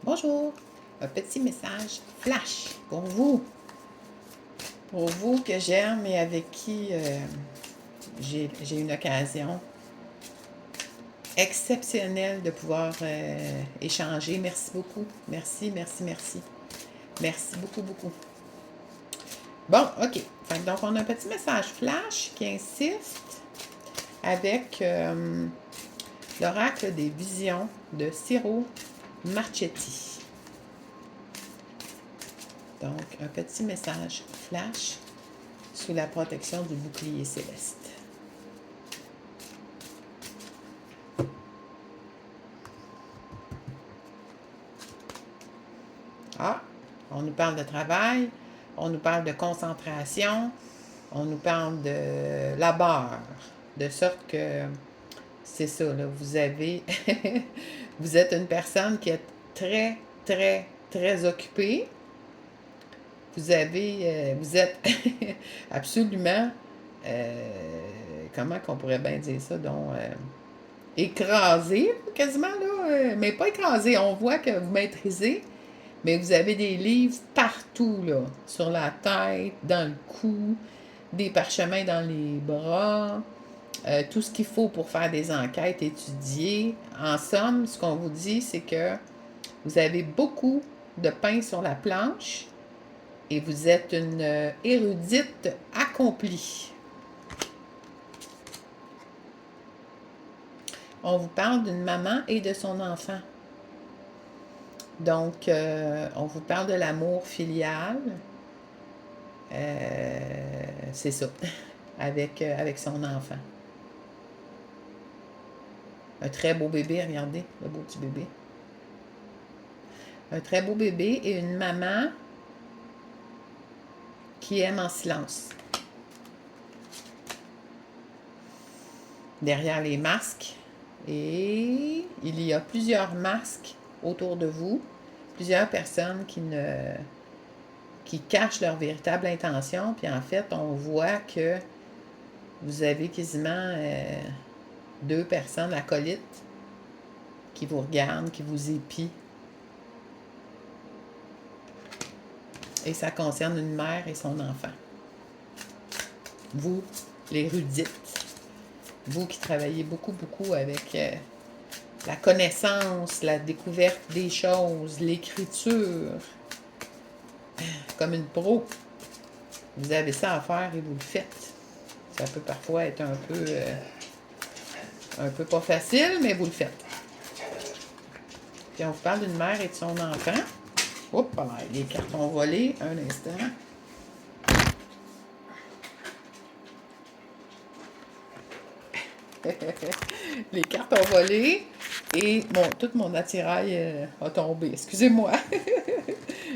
Bonjour, un petit message flash pour vous que j'aime et avec qui j'ai une occasion exceptionnelle de pouvoir échanger. Merci beaucoup. Merci, merci, merci. Merci beaucoup, beaucoup. Bon, OK. Donc, on a un petit message flash qui insiste avec l'oracle des visions de Ciro Marchetti. Donc, un petit message flash sous la protection du bouclier céleste. Ah, on nous parle de travail, on nous parle de concentration, on nous parle de labeur, de sorte que c'est ça, là, vous avez, vous êtes une personne qui est très, très, très occupée. Vous êtes absolument, comment qu'on pourrait bien dire ça, donc, écrasé, quasiment, là, mais pas écrasé, on voit que vous maîtrisez, mais vous avez des livres partout, là, sur la tête, dans le cou, des parchemins dans les bras, tout ce qu'il faut pour faire des enquêtes, étudier. En somme, ce qu'on vous dit, c'est que vous avez beaucoup de pain sur la planche et vous êtes une érudite accomplie. On vous parle d'une maman et de son enfant. Donc, on vous parle de l'amour filial. C'est ça, avec son enfant. Un très beau bébé, regardez, le beau petit bébé. Un très beau bébé et une maman qui aime en silence. Derrière les masques. Et il y a plusieurs masques autour de vous. Plusieurs personnes qui cachent leur véritable intention. Puis en fait, on voit que vous avez quasiment deux personnes acolytes qui vous regardent, qui vous épient. Et ça concerne une mère et son enfant. Vous, l'érudite, vous qui travaillez beaucoup, beaucoup avec la connaissance, la découverte des choses, l'écriture, comme une pro, vous avez ça à faire et vous le faites. Ça peut parfois être un peu pas facile, mais vous le faites. Puis on vous parle d'une mère et de son enfant. Oups, les cartes ont volé. Un instant. Les cartes ont volé et bon, tout mon attirail a tombé. Excusez-moi.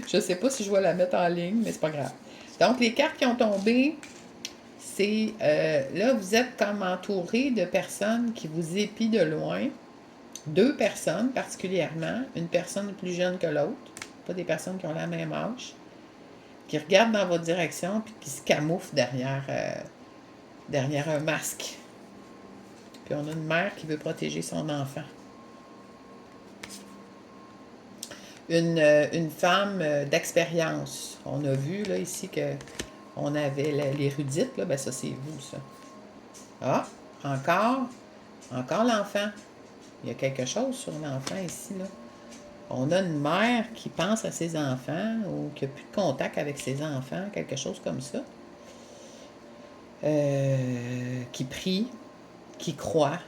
Je ne sais pas si je vais la mettre en ligne, mais c'est pas grave. Donc, les cartes qui ont tombé, c'est là, vous êtes comme entouré de personnes qui vous épient de loin. Deux personnes particulièrement, une personne plus jeune que l'autre, pas des personnes qui ont la même âge, qui regardent dans votre direction puis qui se camouflent derrière un masque. Puis on a une mère qui veut protéger son enfant. Une femme d'expérience. On a vu là ici que on avait l'érudite, là, ben ça c'est vous, ça. Ah, encore l'enfant. Il y a quelque chose sur l'enfant ici, là. On a une mère qui pense à ses enfants ou qui n'a plus de contact avec ses enfants, quelque chose comme ça. Qui prie, qui croit,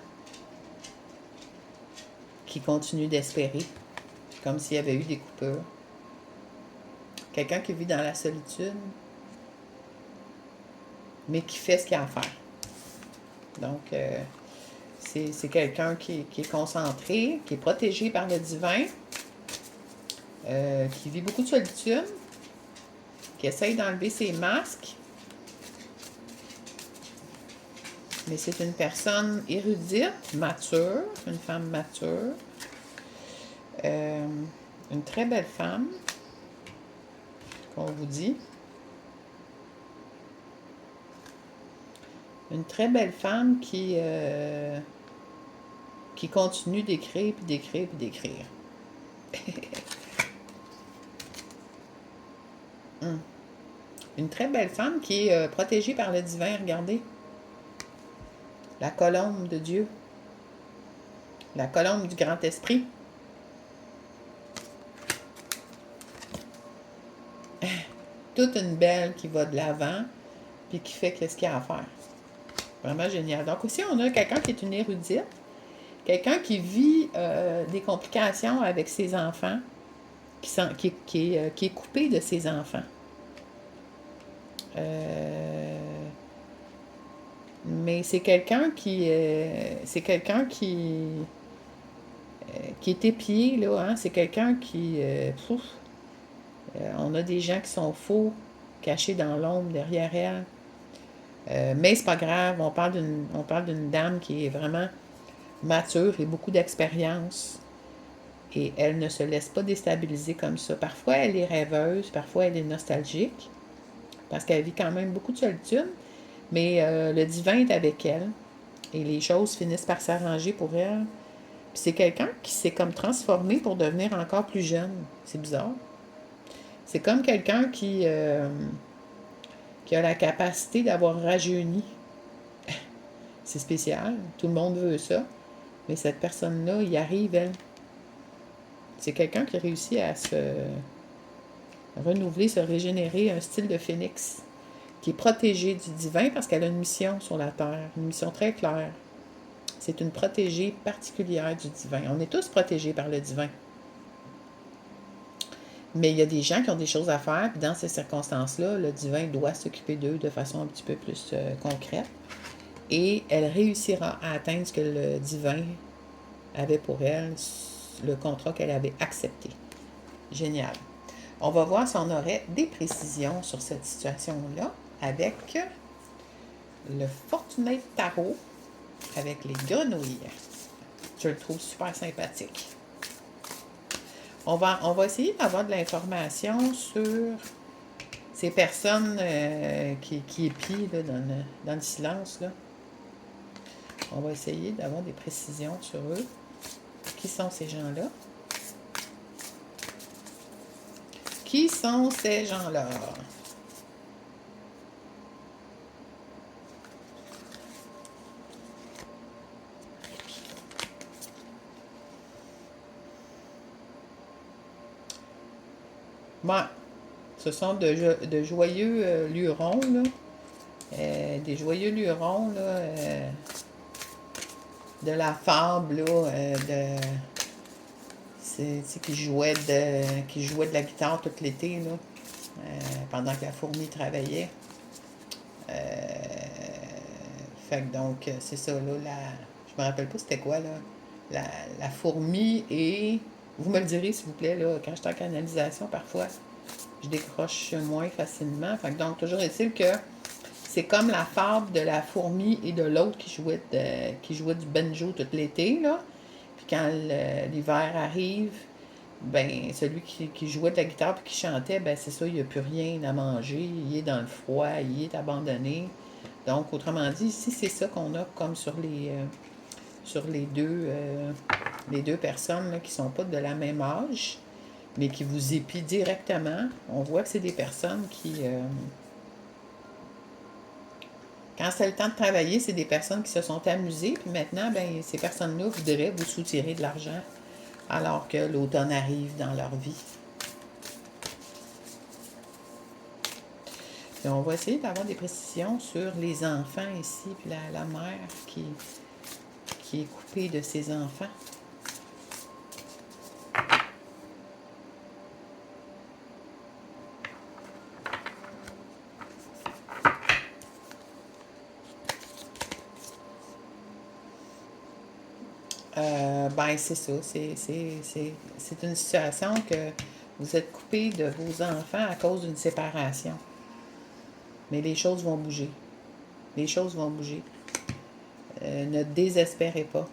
qui continue d'espérer, comme s'il y avait eu des coupures. Quelqu'un qui vit dans la solitude, mais qui fait ce qu'il a à faire. Donc, c'est quelqu'un qui est concentré, qui est protégé par le divin, qui vit beaucoup de solitude, qui essaye d'enlever ses masques. Mais c'est une personne érudite, mature, une femme mature, une très belle femme, qu'on vous dit. Une très belle femme qui continue d'écrire, puis d'écrire, puis d'écrire. Hum. Une très belle femme qui est protégée par le divin, regardez. La colombe de Dieu. La colombe du grand esprit. Toute une belle qui va de l'avant, puis qui fait ce qu'il y a à faire. Vraiment génial. Donc aussi, on a quelqu'un qui est une érudite, quelqu'un qui vit des complications avec ses enfants, qui est coupé de ses enfants. Mais c'est quelqu'un qui est épié, là, hein? C'est quelqu'un qui... on a des gens qui sont faux, cachés dans l'ombre derrière elle. Mais c'est pas grave, on parle d'une dame qui est vraiment mature et beaucoup d'expérience. Et elle ne se laisse pas déstabiliser comme ça. Parfois, elle est rêveuse, parfois, elle est nostalgique, parce qu'elle vit quand même beaucoup de solitude. Mais le divin est avec elle et les choses finissent par s'arranger pour elle. Puis c'est quelqu'un qui s'est comme transformé pour devenir encore plus jeune. C'est bizarre. C'est comme quelqu'un qui a la capacité d'avoir rajeuni. C'est spécial. Tout le monde veut ça. Mais cette personne-là, y arrive, elle. C'est quelqu'un qui réussit à se renouveler, se régénérer, un style de phénix, qui est protégé du divin parce qu'elle a une mission sur la Terre, une mission très claire. C'est une protégée particulière du divin. On est tous protégés par le divin. Mais il y a des gens qui ont des choses à faire, puis dans ces circonstances-là, le divin doit s'occuper d'eux de façon un petit peu plus concrète. Et elle réussira à atteindre ce que le divin avait pour elle, le contrat qu'elle avait accepté. Génial. On va voir si on aurait des précisions sur cette situation-là avec le Fortunate Tarot, avec les grenouilles. Je le trouve super sympathique. On va essayer d'avoir de l'information sur ces personnes qui épient là, dans le silence. Là. On va essayer d'avoir des précisions sur eux. Qui sont ces gens-là? Qui sont ces gens-là? Bon, ce sont de joyeux lurons, là. Des joyeux lurons, là, de la fable, là, qui jouait de la guitare tout l'été, là, pendant que la fourmi travaillait. Fait que donc, c'est ça, là, je me rappelle pas c'était quoi, là. La fourmi et... Vous me le direz, s'il vous plaît, là, quand je suis en canalisation, parfois, je décroche moins facilement. Fait que donc, toujours est-il que c'est comme la fable de la fourmi et de l'autre qui jouait du banjo tout l'été, là. Puis quand l'hiver arrive, ben celui qui jouait de la guitare puis qui chantait, ben c'est ça, il n'y a plus rien à manger, il est dans le froid, il est abandonné. Donc, autrement dit, ici, c'est ça qu'on a comme sur les deux personnes là, qui ne sont pas de la même âge, mais qui vous épient directement. On voit que c'est des personnes qui... quand c'est le temps de travailler, c'est des personnes qui se sont amusées, puis maintenant, ben, ces personnes-là voudraient vous soutirer de l'argent alors que l'automne arrive dans leur vie. Et on va essayer d'avoir des précisions sur les enfants ici, puis la mère qui est coupée de ses enfants. Ben, c'est ça. C'est une situation que vous êtes coupé de vos enfants à cause d'une séparation. Mais les choses vont bouger. Les choses vont bouger. Ne désespérez pas.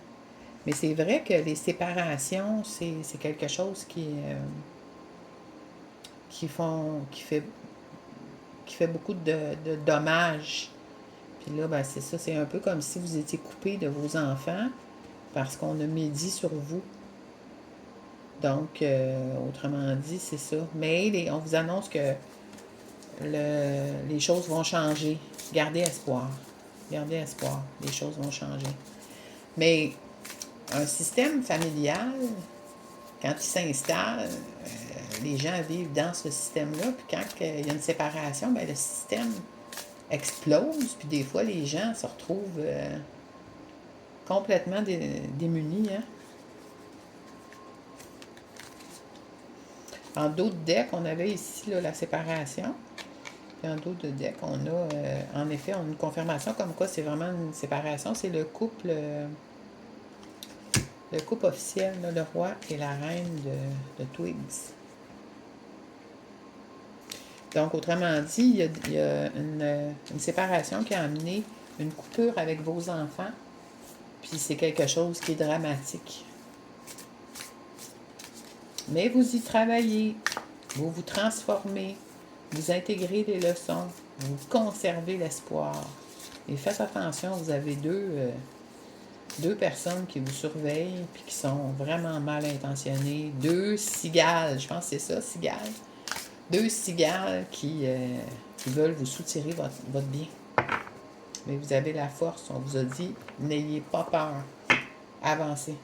Mais c'est vrai que les séparations, c'est quelque chose qui fait beaucoup de dommages. Puis là, ben, c'est ça. C'est un peu comme si vous étiez coupé de vos enfants parce qu'on a médit sur vous. Donc, autrement dit, c'est ça. Mais on vous annonce que les choses vont changer. Gardez espoir. Gardez espoir. Les choses vont changer. Mais un système familial, quand il s'installe, les gens vivent dans ce système-là. Puis quand il y a une séparation, ben, le système explose. Puis des fois, les gens se retrouvent complètement démunis. Hein? En d'autres decks, on avait ici là, la séparation. Puis en d'autres decks, on a en effet une confirmation comme quoi c'est vraiment une séparation. C'est le couple officiel, là, le roi et la reine de Twigs. Donc, autrement dit, il y a une séparation qui a amené une coupure avec vos enfants. Puis c'est quelque chose qui est dramatique. Mais vous y travaillez, vous vous transformez, vous intégrez les leçons, vous conservez l'espoir. Et faites attention, vous avez deux personnes qui vous surveillent puis qui sont vraiment mal intentionnées. Deux cigales, je pense que c'est ça, cigales. Deux cigales qui veulent vous soutirer votre bien. Mais vous avez la force, on vous a dit, n'ayez pas peur, avancez.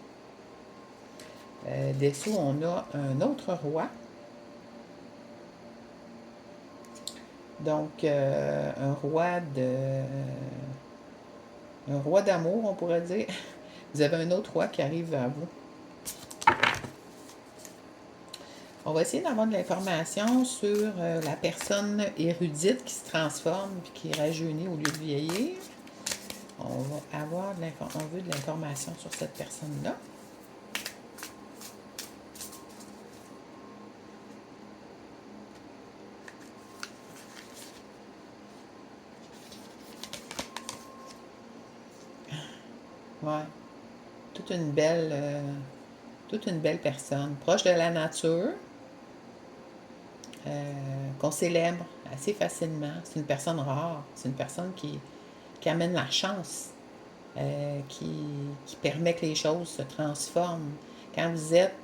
Dessous, on a un autre roi. Donc, un roi d'amour, on pourrait dire. Vous avez un autre roi qui arrive vers vous. On va essayer d'avoir de l'information sur la personne érudite qui se transforme et qui rajeunit au lieu de vieillir. On veut de l'information sur cette personne-là. Ouais. Toute une belle personne, proche de la nature, qu'on célèbre assez facilement. C'est une personne rare. C'est une personne qui amène la chance, qui permet que les choses se transforment. Quand vous êtes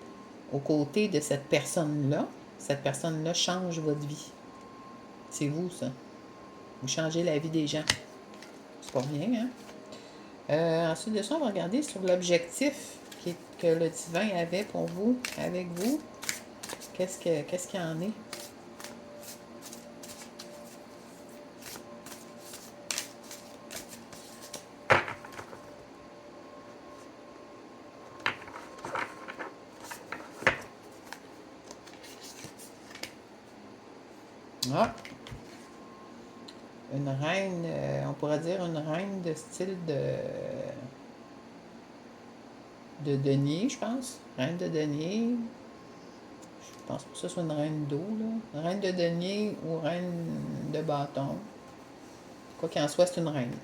aux côtés de cette personne-là change votre vie. C'est vous, ça. Vous changez la vie des gens. C'est pas rien, hein? Ensuite de ça, on va regarder sur l'objectif que le divin avait pour vous, avec vous. Qu'est-ce qu'il y en est? Ah! Une reine, on pourrait dire une reine de style de denier, je pense. Reine de denier. Je pense pas que ce soit une reine d'eau, là. Reine de denier ou reine de bâton. Quoi qu'il en soit, c'est une reine.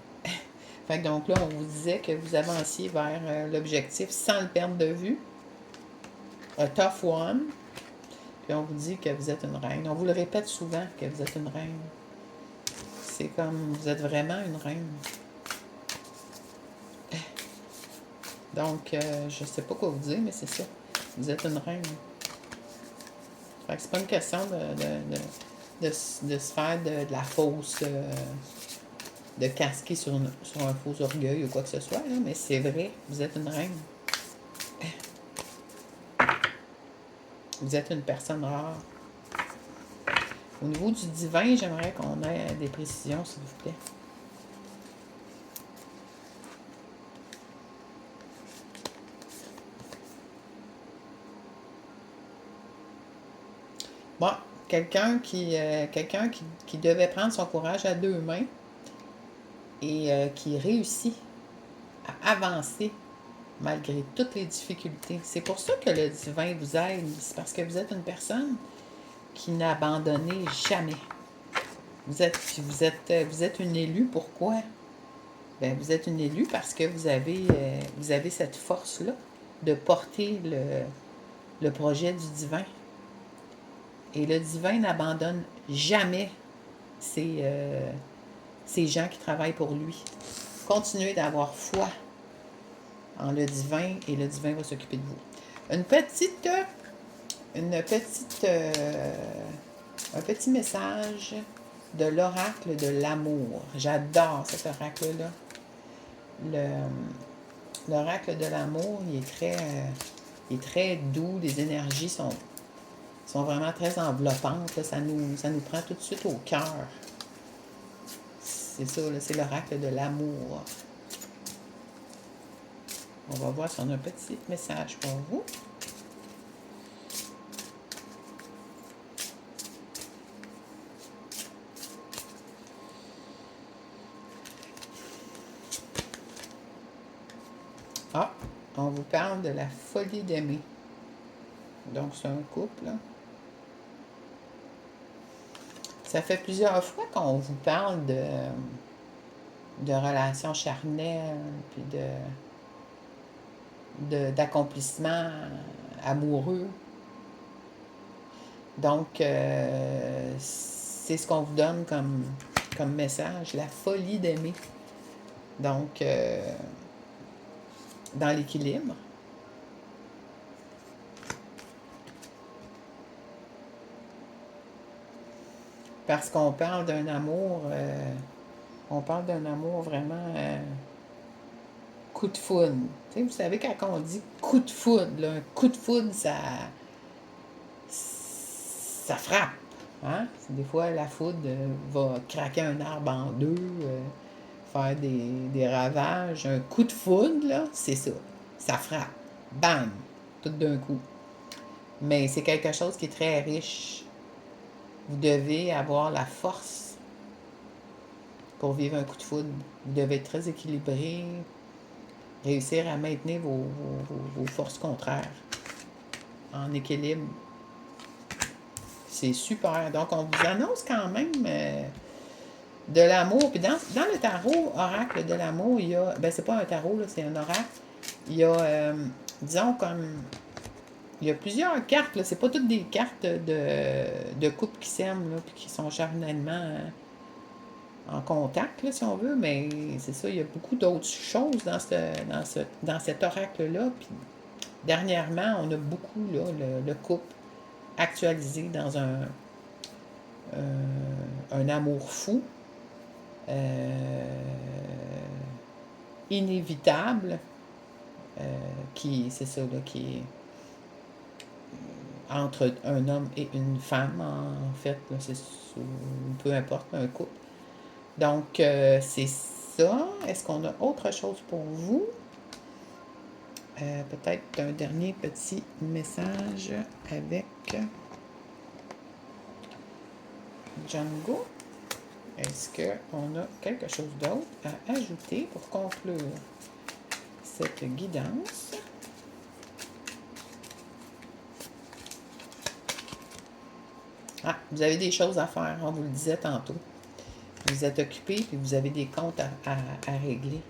Fait que donc là, on vous disait que vous avanciez vers l'objectif sans le perdre de vue. A tough one. Puis on vous dit que vous êtes une reine. On vous le répète souvent que vous êtes une reine. C'est comme, vous êtes vraiment une reine. Donc, je sais pas quoi vous dire, mais c'est ça. Vous êtes une reine. Fait que c'est pas une question de se faire de la fausse... de casquer sur un faux orgueil ou quoi que ce soit, là, mais c'est vrai, vous êtes une reine. Vous êtes une personne rare. Au niveau du divin, j'aimerais qu'on ait des précisions, s'il vous plaît. Bon, quelqu'un qui devait prendre son courage à deux mains et qui réussit à avancer malgré toutes les difficultés. C'est pour ça que le divin vous aide. C'est parce que vous êtes une personne qui n'a abandonné jamais. Vous êtes une élue. Pourquoi? Ben, vous êtes une élue parce que vous avez cette force-là de porter le projet du divin. Et le divin n'abandonne jamais ces gens qui travaillent pour lui. Continuez d'avoir foi en le divin et le divin va s'occuper de vous. Un petit message de l'oracle de l'amour. J'adore cet oracle-là. L'oracle de l'amour, il est très doux. Les énergies sont vraiment très enveloppantes. Là. Ça nous prend tout de suite au cœur. C'est ça, c'est l'oracle de l'amour. On va voir si on a un petit message pour vous. Ah, on vous parle de la folie d'aimer. Donc, c'est un couple. Là. Ça fait plusieurs fois qu'on vous parle de relations charnelles, puis d'accomplissement amoureux. Donc, c'est ce qu'on vous donne comme message, la folie d'aimer. Donc, dans l'équilibre. Parce qu'on parle d'un amour, vraiment coup de foudre. Tu sais, vous savez, quand on dit coup de foudre, là, un coup de foudre, ça frappe. Hein? Des fois, la foudre va craquer un arbre en deux, faire des ravages. Un coup de foudre, là, c'est ça. Ça frappe. Bam! Tout d'un coup. Mais c'est quelque chose qui est très riche. Vous devez avoir la force pour vivre un coup de foudre. Vous devez être très équilibré, réussir à maintenir vos forces contraires en équilibre. C'est super. Donc, on vous annonce quand même de l'amour. Puis dans le tarot oracle de l'amour, il y a... Ben, c'est pas un tarot, là, c'est un oracle. Il y a, disons, comme... Il y a plusieurs cartes, là. C'est pas toutes des cartes de couples qui s'aiment, là, puis qui sont charnellement en contact, là, si on veut. Mais c'est ça, il y a beaucoup d'autres choses dans cet oracle-là. Puis dernièrement, on a beaucoup, là, le couple actualisé dans un amour fou, inévitable, c'est ça, là, qui est entre un homme et une femme, en fait, là, peu importe, un couple. Donc, c'est ça. Est-ce qu'on a autre chose pour vous? Peut-être un dernier petit message avec Django. Est-ce qu'on a quelque chose d'autre à ajouter pour conclure cette guidance? Ah, vous avez des choses à faire, on vous le disait tantôt. Vous êtes occupé, puis vous avez des comptes à régler.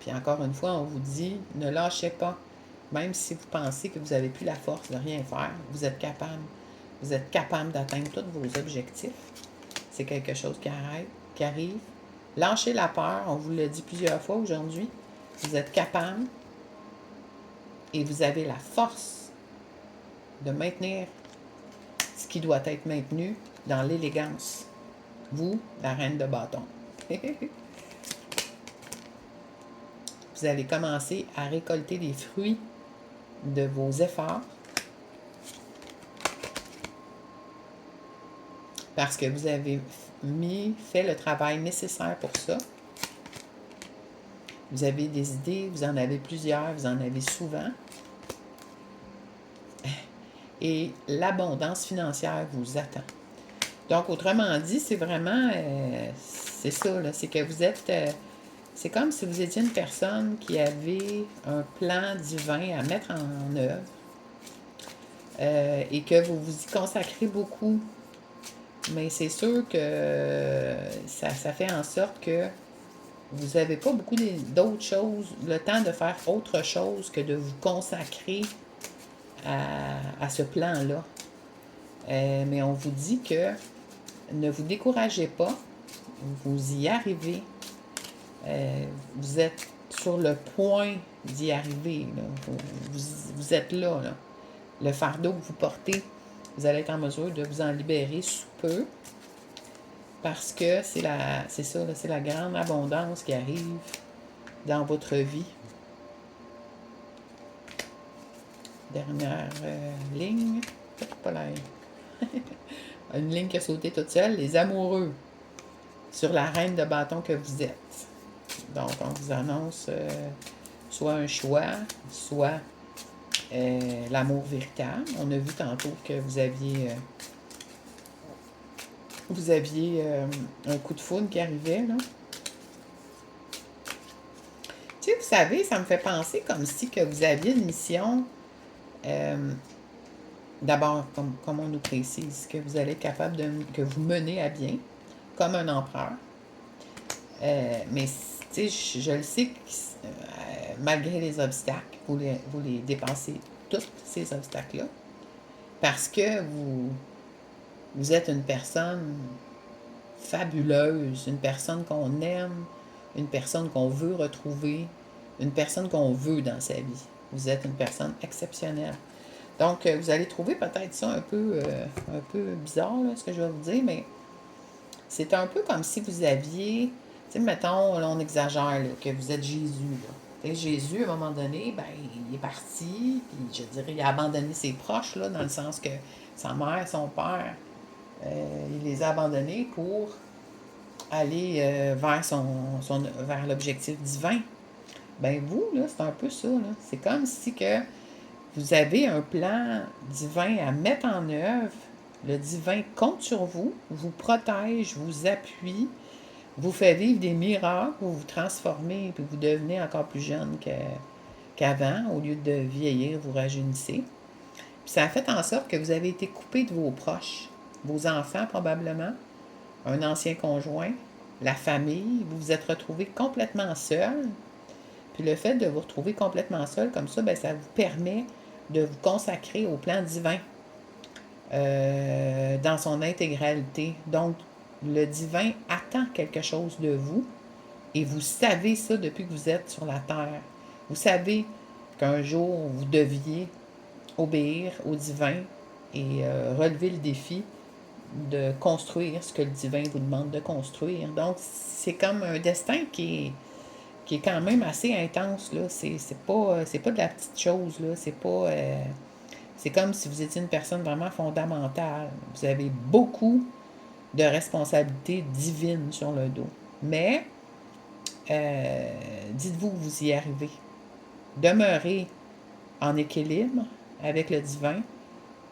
Puis encore une fois, on vous dit, ne lâchez pas. Même si vous pensez que vous n'avez plus la force de rien faire, vous êtes capable. Vous êtes capable d'atteindre tous vos objectifs. C'est quelque chose qui arrive. Lâchez la peur, on vous l'a dit plusieurs fois aujourd'hui. Vous êtes capable et vous avez la force de maintenir ce qui doit être maintenu dans l'élégance. Vous, la reine de bâton. Vous allez commencer à récolter les fruits de vos efforts parce que vous avez fait le travail nécessaire pour ça. Vous avez des idées, vous en avez plusieurs, vous en avez souvent. Et l'abondance financière vous attend. Donc, autrement dit, c'est vraiment, c'est ça, là, c'est que vous êtes, c'est comme si vous étiez une personne qui avait un plan divin à mettre en œuvre et que vous vous y consacrez beaucoup. Mais c'est sûr que ça fait en sorte que vous n'avez pas beaucoup d'autres choses, le temps de faire autre chose que de vous consacrer à ce plan-là. Mais on vous dit que ne vous découragez pas, vous y arrivez. Vous êtes sur le point d'y arriver. Là. Vous êtes là, là. Le fardeau que vous portez, vous allez être en mesure de vous en libérer sous peu. Parce que c'est ça, c'est la grande abondance qui arrive dans votre vie. Dernière ligne. Pas la... Une ligne qui a sauté toute seule. Les amoureux sur la reine de bâton que vous êtes. Donc, on vous annonce soit un choix, soit l'amour véritable. On a vu tantôt que vous aviez un coup de foudre qui arrivait, là. Tu sais, vous savez, ça me fait penser comme si que vous aviez une mission. D'abord, comme on nous précise, que vous allez être capable que vous menez à bien, comme un empereur. Mais, tu sais, je le sais que malgré les obstacles, vous les dépensez tous ces obstacles-là, parce que vous êtes une personne fabuleuse, une personne qu'on aime, une personne qu'on veut retrouver, une personne qu'on veut dans sa vie. Vous êtes une personne exceptionnelle. Donc, vous allez trouver peut-être ça un peu bizarre, là, ce que je vais vous dire, mais c'est un peu comme si vous aviez, tu sais, mettons, là, on exagère, là, que vous êtes Jésus, là. Jésus, à un moment donné, ben, il est parti, puis je dirais, il a abandonné ses proches, là, dans le sens que sa mère, son père, il les a abandonnés pour aller vers l'objectif divin. Ben vous, là, c'est un peu ça, là. C'est comme si que vous avez un plan divin à mettre en œuvre. Le divin compte sur vous, vous protège, vous appuie, vous fait vivre des miracles, vous vous transformez, puis vous devenez encore plus jeune qu'avant. Au lieu de vieillir, vous rajeunissez. Puis ça a fait en sorte que vous avez été coupé de vos proches, vos enfants probablement, un ancien conjoint, la famille. Vous vous êtes retrouvé complètement seul. Puis le fait de vous retrouver complètement seul comme ça, ben, ça vous permet de vous consacrer au plan divin dans son intégralité. Donc, le divin attend quelque chose de vous et vous savez ça depuis que vous êtes sur la terre. Vous savez qu'un jour, vous deviez obéir au divin et relever le défi de construire ce que le divin vous demande de construire. Donc, c'est comme un destin qui est quand même assez intense, là. C'est pas de la petite chose, là. C'est comme si vous étiez une personne vraiment fondamentale. Vous avez beaucoup de responsabilités divines sur le dos. Mais, dites-vous que vous y arrivez. Demeurez en équilibre avec le divin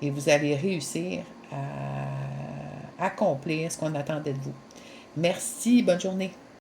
et vous allez réussir à accomplir ce qu'on attendait de vous. Merci, bonne journée.